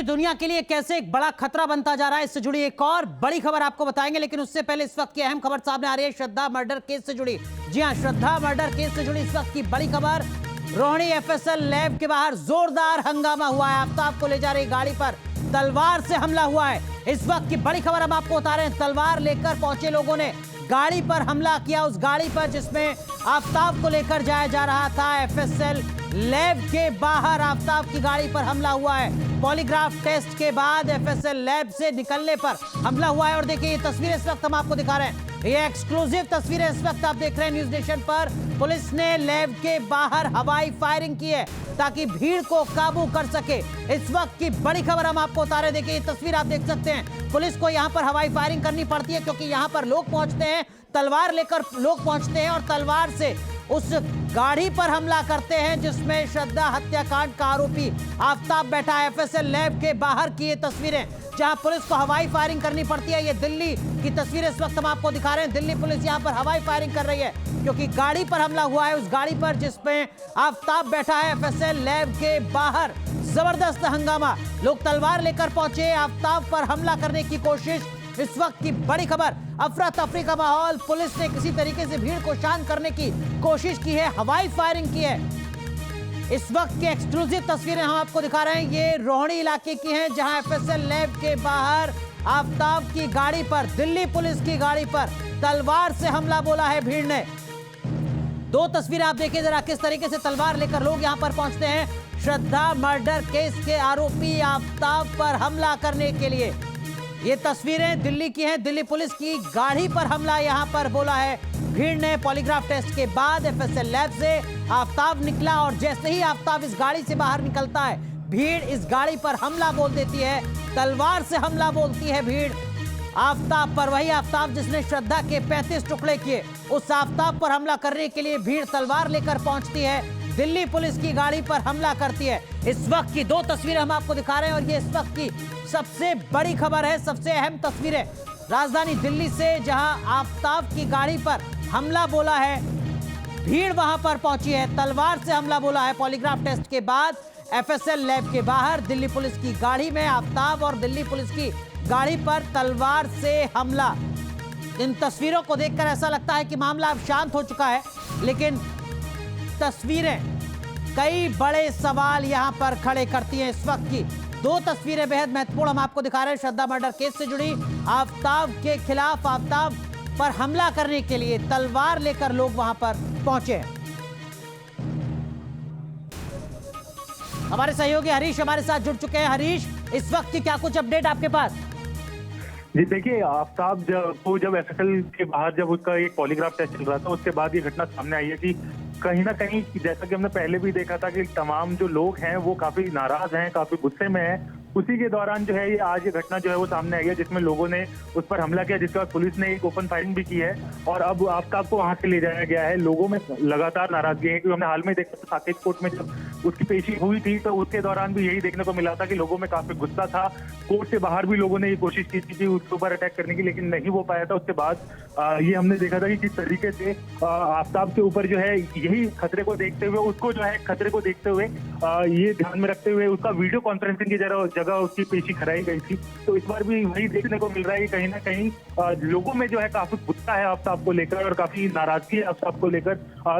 दुनिया के लिए कैसे एक बड़ा खतरा बनता जा रहा है, इससे जुड़ी एक और बड़ी खबर आपको बताएंगे। लेकिन उससे पहले इस वक्त की अहम खबर सामने आ रही है श्रद्धा मर्डर केस से जुड़ी। जी हां, श्रद्धा मर्डर केस से जुड़ी इस वक्त की बड़ी खबर। रोहिणी एफएसएल लैब के बाहर जोरदार हंगामा हुआ है। आफ्ताब को ले जा रही गाड़ी पर तलवार से हमला हुआ है। इस वक्त की बड़ी खबर हम आपको बता रहे हैं। तलवार लेकर पहुंचे लोगों ने गाड़ी पर हमला किया, उस गाड़ी पर जिसमें आफ्ताब को लेकर जाया जा रहा था। एफएसएल लैब के बाहर आफ्ताब की गाड़ी पर हमला हुआ है। पॉलीग्राफ टेस्ट के बाद एफएसएल लैब से निकलने पर हमला हुआ है। और देखिए ये तस्वीरें इस वक्त हम आपको दिखा रहे हैं। ये एक्सक्लूसिव तस्वीरें इस वक्त आप देख रहे हैं न्यूज नेशन पर। पुलिस ने लैब के बाहर हवाई फायरिंग की है ताकि भीड़ को काबू कर सके। इस वक्त की बड़ी खबर हम आपको बता रहे हैं। देखिए ये तस्वीर आप देख सकते हैं। पुलिस को यहां पर हवाई फायरिंग करनी पड़ती है क्योंकि यहां पर लोग पहुंचते हैं, तलवार लेकर लोग पहुंचते हैं और तलवार से उस गाड़ी पर हमला करते हैं जिसमें श्रद्धा हत्याकांड का आरोपी आफ्ताब बैठा है। एफएसएल लैब के बाहर की ये तस्वीरें जहां पुलिस को हवाई फायरिंग करनी पड़ती है। ये दिल्ली की तस्वीरें इस वक्त हम आपको दिखा रहे हैं। दिल्ली पुलिस यहां पर हवाई फायरिंग कर रही है क्योंकि गाड़ी पर हमला हुआ है, उस गाड़ी पर जिसमें आफ्ताब बैठा है। एफएसएल लैब के बाहर जबरदस्त हंगामा, लोग तलवार लेकर पहुंचे, आफ्ताब पर हमला करने की कोशिश। इस वक्त की बड़ी खबर, अफरा तफरी का माहौल। पुलिस ने किसी तरीके से भीड़ को शांत करने की कोशिश की है, हवाई फायरिंग की है। इस वक्त की एक्सक्लूसिव तस्वीरें हम आपको दिखा रहे हैं। ये रोहिणी इलाके की हैं जहां एफएसएल लैब के बाहर आफ्ताब की गाड़ी पर, दिल्ली पुलिस की गाड़ी पर तलवार से हमला बोला है भीड़ ने। दो तस्वीरें आप देखिए जरा, किस तरीके से तलवार लेकर लोग यहां पर पहुंचते हैं श्रद्धा मर्डर केस के आरोपी आफ्ताब पर हमला करने के लिए। ये तस्वीरें दिल्ली की हैं, दिल्ली पुलिस की गाड़ी पर हमला यहां पर बोला है भीड़ ने। पॉलीग्राफ टेस्ट के बाद एफएसएल लैब से आफ्ताब निकला और जैसे ही आफ्ताब इस गाड़ी से बाहर निकलता है, भीड़ इस गाड़ी पर हमला बोल देती है, तलवार से हमला बोलती है भीड़ आफ्ताब पर। वही आफ्ताब जिसने श्रद्धा के 35 टुकड़े किए, उस आफ्ताब पर हमला करने के लिए भीड़ तलवार लेकर पहुंचती है, दिल्ली पुलिस की गाड़ी पर हमला करती है। इस वक्त की दो तस्वीरें हम आपको दिखा रहे हैं और ये इस वक्त की सबसे बड़ी खबर है, सबसे अहम तस्वीरें राजधानी दिल्ली से जहां आफ्ताब की गाड़ी पर हमला बोला है, भीड़ वहां पर पहुंची है, तलवार से हमला बोला है। पॉलीग्राफ टेस्ट के बाद एफएसएल लैब के बाहर दिल्ली पुलिस की गाड़ी में आफ्ताब और दिल्ली पुलिस की गाड़ी पर तलवार से हमला। इन तस्वीरों को देखकर ऐसा लगता है कि मामला अब शांत हो चुका है, लेकिन तस्वीरें कई बड़े सवाल यहां पर खड़े करती हैं। इस वक्त की दो तस्वीरें बेहद महत्वपूर्ण हम आपको दिखा रहे हैं श्रद्धा मर्डर केस से जुड़ी। आफ्ताब के खिलाफ, आफ्ताब पर हमला करने के लिए तलवार लेकर लोग वहां पर पहुंचे हैं। हमारे सहयोगी हरीश हमारे साथ जुड़ चुके हैं। हरीश, इस वक्त की क्या कुछ अपडेट आपके पास? जी देखिए, आफ्ताब जब एफएसएल के बाहर जब उसका एक पॉलीग्राफ टेस्ट चल रहा था, उसके बाद ये घटना सामने आई है कि कहीं ना कहीं, जैसा कि हमने पहले भी देखा था कि तमाम जो लोग हैं वो काफी नाराज हैं, काफी गुस्से में हैं। उसी के दौरान जो है ये आज ये घटना जो है वो सामने आई है जिसमें लोगों ने उस पर हमला किया, जिसके बाद पुलिस ने एक ओपन फायरिंग भी की है और अब आफ्ताब को वहां से ले जाया गया है। लोगों में लगातार नाराजगी है क्योंकि हमने हाल में देखा था साकेत कोर्ट में जब उसकी पेशी हुई थी तो उसके दौरान भी यही देखने को मिला था कि लोगों में काफी गुस्सा था। कोर्ट से बाहर भी लोगों ने ये कोशिश की थी कि उसके ऊपर अटैक करने की, लेकिन नहीं हो पाया था। उसके बाद ये हमने देखा था कि किस तरीके से आफ्ताब के ऊपर जो है यही खतरे को देखते हुए, उसको जो है खतरे को देखते हुए ये ध्यान में रखते हुए उसका वीडियो कॉन्फ्रेंसिंग की जगह उसकी पेशी कराई गई थी। तो इस बार भी वही देखने को मिल रहा है कि कहीं ना कहीं लोगों में जो है काफी गुस्सा है आफ्ताब को लेकर और काफी नाराजगी है आफ्ताब को लेकर।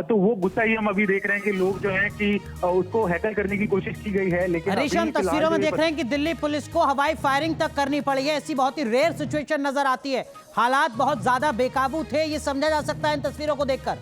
तो वो गुस्सा ही हम अभी देख रहे हैं कि लोग जो है कि उसको हैकल करने की कोशिश की गई है। लेकिन हरीश, हम तस्वीरों में देख रहे हैं कि दिल्ली पुलिस को हवाई फायरिंग तक करनी पड़ी है। ऐसी बहुत ही रेयर सिचुएशन नजर आती है। हालात बहुत ज्यादा बेकाबू थे, ये समझा जा सकता है इन तस्वीरों को देखकर।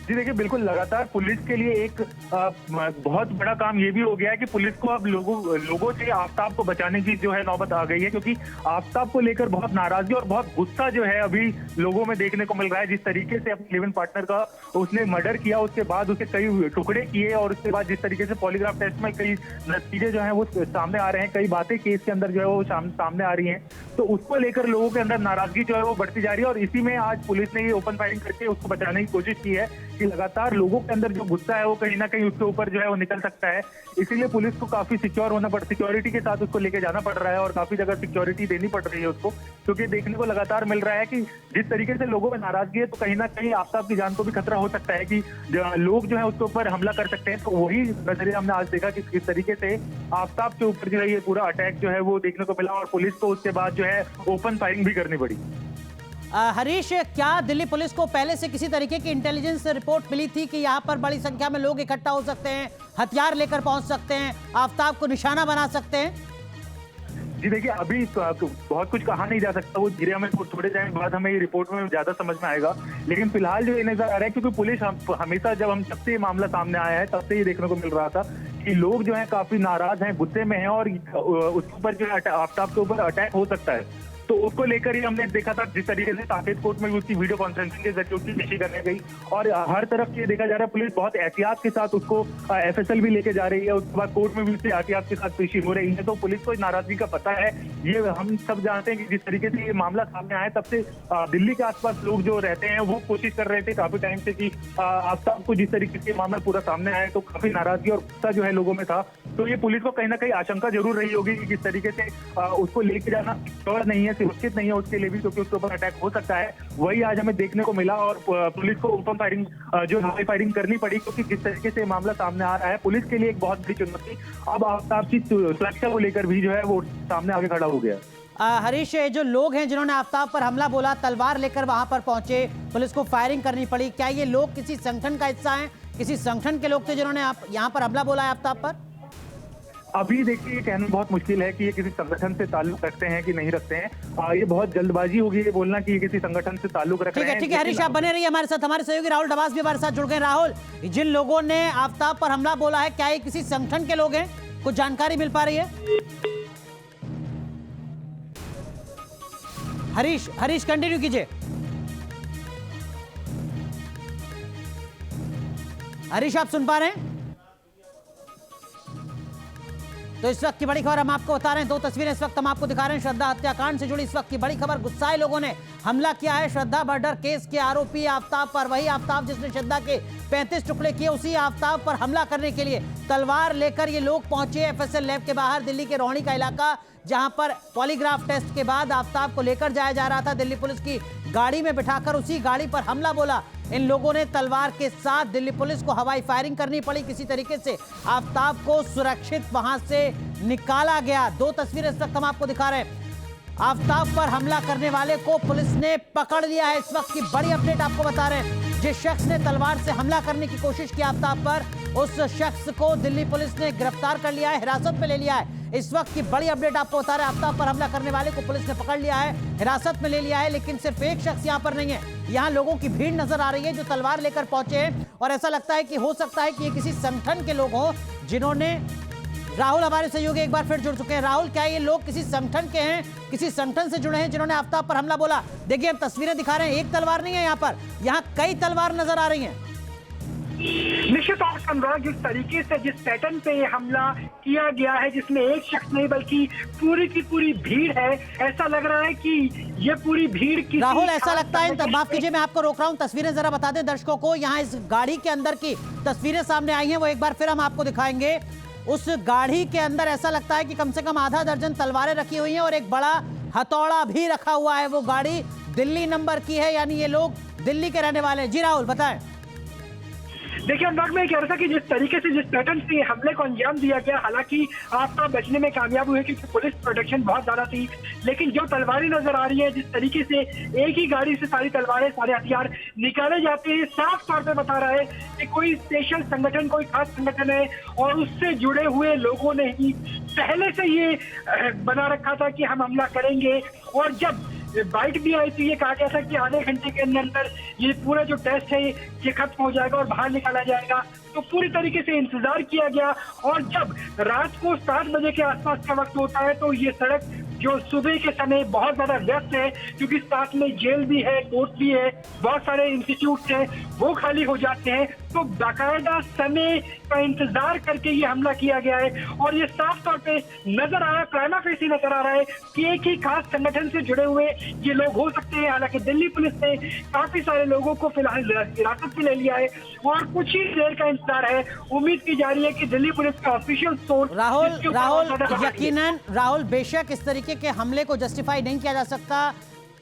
जी देखिए, बिल्कुल लगातार पुलिस के लिए एक बहुत बड़ा काम ये भी हो गया है कि पुलिस को अब लोगों से आफ्ताब को बचाने की जो है नौबत आ गई है, क्योंकि आफ्ताब को लेकर बहुत नाराजगी और बहुत गुस्सा जो है अभी लोगों में देखने को मिल रहा है। जिस तरीके से अपने लिव इन पार्टनर का उसने मर्डर किया, उसके बाद उसे कई टुकड़े किए और उसके बाद जिस तरीके से पॉलीग्राफ टेस्ट में कई नतीजे जो है वो सामने आ रहे हैं, कई बातें केस के अंदर जो है वो सामने आ रही है, तो उसको लेकर लोगों के अंदर नाराजगी जो है वो बढ़ती जा रही है। और इसी में आज पुलिस ने ये ओपन फायरिंग करके उसको बचाने की कोशिश की है कि लगातार लोगों के अंदर जो गुस्सा है वो कहीं ना कहीं उसके ऊपर जो है वो निकल सकता है। इसीलिए पुलिस को काफी सिक्योरिटी के साथ उसको लेके जाना पड़ रहा है और काफी जगह सिक्योरिटी देनी पड़ रही है उसको, क्योंकि देखने को लगातार मिल रहा है कि जिस तरीके से लोगों में नाराजगी है तो कहीं ना कहीं आफ्ताब की जान को भी खतरा हो सकता है कि लोग जो है उसके ऊपर हमला कर सकते हैं। तो वही नजरिया हमने आज देखा कि किस तरीके से आफ्ताब के ऊपर जो है ये पूरा अटैक जो है वो देखने को मिला और पुलिस को उसके बाद जो है ओपन फायरिंग भी करनी पड़ी। हरीश, क्या दिल्ली पुलिस को पहले से किसी तरीके की इंटेलिजेंस रिपोर्ट मिली थी कि यहाँ पर बड़ी संख्या में लोग इकट्ठा हो सकते हैं, हथियार लेकर पहुंच सकते हैं, आफ्ताब को निशाना बना सकते हैं? जी देखिए, अभी बहुत कुछ कहा नहीं जा सकता, वो धीरे हमें थोड़े टाइम बाद हमें ये रिपोर्ट में ज्यादा समझ में आएगा। लेकिन फिलहाल जो ये नजर आ रहा है, क्योंकि पुलिस हमेशा जब से ये मामला सामने आया है तब से ये देखने को मिल रहा था कि लोग जो है काफी नाराज हैं, गुस्से में हैं और उसके ऊपर जो है आफ्ताब के ऊपर अटैक हो सकता है। तो उसको लेकर ही हमने देखा था जिस तरीके से साकेत कोर्ट में भी उसकी वीडियो कॉन्फ्रेंसिंग के जरिए उसकी पेशी करने गई और हर तरफ ये देखा जा रहा है पुलिस बहुत एहतियात के साथ उसको FSL भी लेके जा रही है, उसके बाद कोर्ट में भी उसकी एहतियात के साथ पेशी हो रही है। तो पुलिस को नाराजगी का पता है, ये हम सब जानते हैं कि जिस तरीके से ये मामला सामने आया तब से दिल्ली के आसपास लोग जो रहते हैं वो कोशिश कर रहे थे काफी टाइम से कि आफ्ताब को जिस तरीके से मामला पूरा सामने आया तो काफी नाराजगी और गुस्सा जो है लोगों में था। तो ये पुलिस को कहीं ना कहीं आशंका जरूर रही होगी कि किस तरीके से उसको लेके जाना सिक्योर नहीं है, सुरक्षित नहीं है उसके लिए भी, क्योंकि उसके ऊपर अटैक हो सकता है। वही आज हमें देखने को मिला और पुलिस को ओपन फायरिंग जो हवाई फायरिंग करनी पड़ी, क्योंकि जिस तरीके से मामला सामने आ रहा है पुलिस के लिए एक बहुत बड़ी चुनौती अब आफ्ताब की सुरक्षा को लेकर भी जो है वो सामने आगे खड़ा हो गया। हरीश, जो लोग हैं जिन्होंने आफ्ताब पर हमला बोला, तलवार लेकर वहां पर पहुंचे, पुलिस को फायरिंग करनी पड़ी, क्या ये लोग किसी संगठन का हिस्सा हैं, किसी संगठन के लोग थे जिन्होंने यहाँ पर हमला बोला है आफ्ताब पर? अभी देखिए, कहना बहुत मुश्किल है कि ये किसी संगठन से ताल्लुक रखते हैं कि नहीं रखते हैं। ये बहुत जल्दबाजी होगी ये बोलना कि ये किसी संगठन से ताल्लुक रख रहे हैं। ठीक है हरीश, आप बने रहिए हमारे साथ। हमारे सहयोगी राहुल डबास भी हमारे साथ जुड़ गए। राहुल, जिन लोगों ने आफ्ताब पर हमला बोला है, क्या ये किसी संगठन के लोग हैं? कुछ जानकारी मिल पा रही है? हरीश कंटिन्यू कीजिए। हरीश, आप सुन पा रहे हैं? तो इस वक्त की बड़ी खबर हम आपको बता रहे हैं, दो तस्वीरें इस वक्त हम आपको दिखा रहे हैं। श्रद्धा हत्याकांड से जुड़ी इस वक्त की बड़ी खबर। गुस्साए लोगों ने हमला किया है श्रद्धा मर्डर केस के आरोपी आफ्ताब पर। वही आफ्ताब जिसने श्रद्धा के 35 टुकड़े किए, उसी आफ्ताब पर हमला करने के लिए तलवार लेकर ये लोग पहुंचे FSL लैब के बाहर, दिल्ली के रोहिणी का इलाका, जहां पर पॉलीग्राफ टेस्ट के बाद आफ्ताब को लेकर जाया जा रहा था। दिल्ली पुलिस की गाड़ी में बिठाकर उसी गाड़ी पर हमला बोला इन लोगों ने तलवार के साथ। दिल्ली पुलिस को हवाई फायरिंग करनी पड़ी, किसी तरीके से आफ्ताब को सुरक्षित वहां से निकाला गया। दो तस्वीरें इस वक्त हम आपको दिखा रहे हैं। आफ्ताब पर हमला करने वाले को पुलिस ने पकड़ लिया है। इस वक्त की बड़ी अपडेट आपको बता रहे हैं। जिस शख्स ने तलवार से हमला करने की कोशिश की आफ्ताब पर, उस शख्स को दिल्ली पुलिस ने गिरफ्तार कर लिया है, हिरासत में ले लिया है। इस वक्त की बड़ी अपडेट आपको बता रहे हैं। आफ्ताब पर हमला करने वाले को पुलिस ने पकड़ लिया है, हिरासत में ले लिया है। लेकिन सिर्फ एक शख्स यहाँ पर नहीं है, यहाँ लोगों की भीड़ नजर आ रही है जो तलवार लेकर पहुंचे हैं और ऐसा लगता है कि हो सकता है कि ये किसी संगठन के लोग हों जिन्होंने। राहुल हमारे सहयोगी एक बार फिर जुड़ चुके हैं। राहुल, क्या ये लोग किसी संगठन के हैं, किसी संगठन से जुड़े हैं जिन्होंने आफ्ताब पर हमला बोला? देखिए, हम तस्वीरें दिखा रहे हैं, एक तलवार नहीं है यहाँ पर, यहाँ कई तलवार नजर आ रही हैं। निश्चित तौर पर अनुराग, जिस तरीके से जिस पैटर्न पे ये हमला किया गया है, जिसमें एक शख्स नहीं बल्कि पूरी की पूरी भीड़ है, ऐसा लग रहा है कि ये पूरी भीड़ की। राहुल, ऐसा लगता है, माफ कीजिए मैं आपको रोक रहा हूँ, तस्वीरें जरा बता दें दर्शकों को। यहाँ इस गाड़ी के अंदर की तस्वीरें सामने आई हैं, वो एक बार फिर हम आपको दिखाएंगे। उस गाड़ी के अंदर ऐसा लगता है कि कम से कम आधा दर्जन तलवारें रखी हुई हैं और एक बड़ा हथौड़ा भी रखा हुआ है। वो गाड़ी दिल्ली नंबर की है, यानी ये लोग दिल्ली के रहने वाले हैं। जी राहुल, बताएं। देखिए अनुराग, मैं कह रहा था कि जिस तरीके से जिस पैटर्न से हमले को अंजाम दिया गया, हालांकि आफ्ताब बचने में कामयाब हुए क्योंकि पुलिस प्रोटेक्शन बहुत ज्यादा थी, लेकिन जो तलवारें नजर आ रही है, जिस तरीके से एक ही गाड़ी से सारी तलवारें, सारे हथियार निकाले जाते हैं, साफ तौर पे बता रहा है कि कोई स्पेशल संगठन, कोई खास संगठन है और उससे जुड़े हुए लोगों ने ही पहले से ये बना रखा था कि हम हमला करेंगे। और जब बाइट भी आई तो ये कहा गया था कि आधे घंटे के अंदर ये पूरा जो टेस्ट है ये खत्म हो जाएगा और बाहर निकाला जाएगा। तो तो पूरी तरीके से इंतजार किया गया। और जब रात को 7 बजे के आसपास का वक्त होता है तो ये सड़क जो सुबह के समय बहुत ज्यादा व्यस्त है, क्योंकि साथ में जेल भी है, कोर्ट भी है, बहुत सारे इंस्टीट्यूट हैं, वो खाली हो जाते हैं। तो बाकायदा समय का इंतजार करके ये हमला किया गया है। और ये साफ तौर पे नजर आ रहा है, प्राइमा फेसी नजर आ रहा है कि एक ही खास संगठन से जुड़े हुए ये लोग हो सकते हैं। हालांकि दिल्ली पुलिस ने काफी सारे लोगों को फिलहाल हिरासत में ले लिया है और कुछ ही देर का इंतजार है। उम्मीद की जा रही है कि दिल्ली पुलिस का ऑफिशियल सोर्स राहुल बेशक इस तरीके के हमले को जस्टिफाई नहीं किया जा सकता।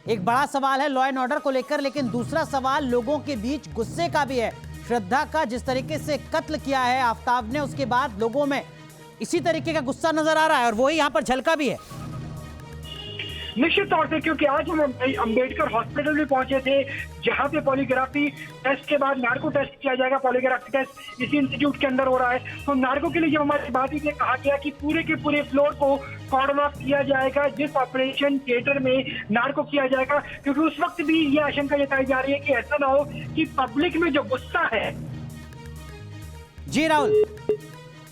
एक बड़ा सवाल है लॉ एंड ऑर्डर को लेकर, लेकिन दूसरा सवाल लोगों के बीच गुस्से का भी है। श्रद्धा का जिस तरीके से कत्ल किया है आफ्ताब ने, उसके बाद लोगों में इसी तरीके का गुस्सा नजर आ रहा है और वही यहां पर झलका भी है। निश्चित तौर से, क्योंकि आज हम अंबेडकर हॉस्पिटल भी पहुंचे थे, जहां पे पॉलीग्राफी टेस्ट के बाद नार्को टेस्ट किया जाएगा। पॉलीग्राफी टेस्ट इसी इंस्टीट्यूट के अंदर हो रहा है। तो नार्को के लिए जब हमारी बात हुई, कहा गया कि पूरे के पूरे फ्लोर को कॉर्डन ऑफ किया जाएगा जिस ऑपरेशन थिएटर में नार्को किया जाएगा, क्योंकि उस वक्त भी ये आशंका जताई जा रही है कि ऐसा ना हो कि पब्लिक में जो गुस्सा है। जी राहुल,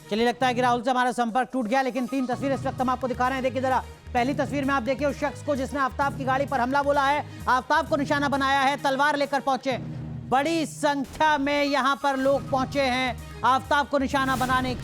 चलिए लगता है कि राहुल से हमारा संपर्क टूट गया, लेकिन 3 तस्वीरें इस वक्त हम आपको दिखा रहे हैं। देखिए जरा, पहली तस्वीर में आप देखिए उस शख्स को जिसने आफ्ताब की गाड़ी पर हमला बोला है, आफ्ताब को निशाना बनाया है, तलवार लेकर पहुंचे। बड़ी संख्या में यहां पर लोग पहुंचे हैं आफ्ताब को निशाना बनाने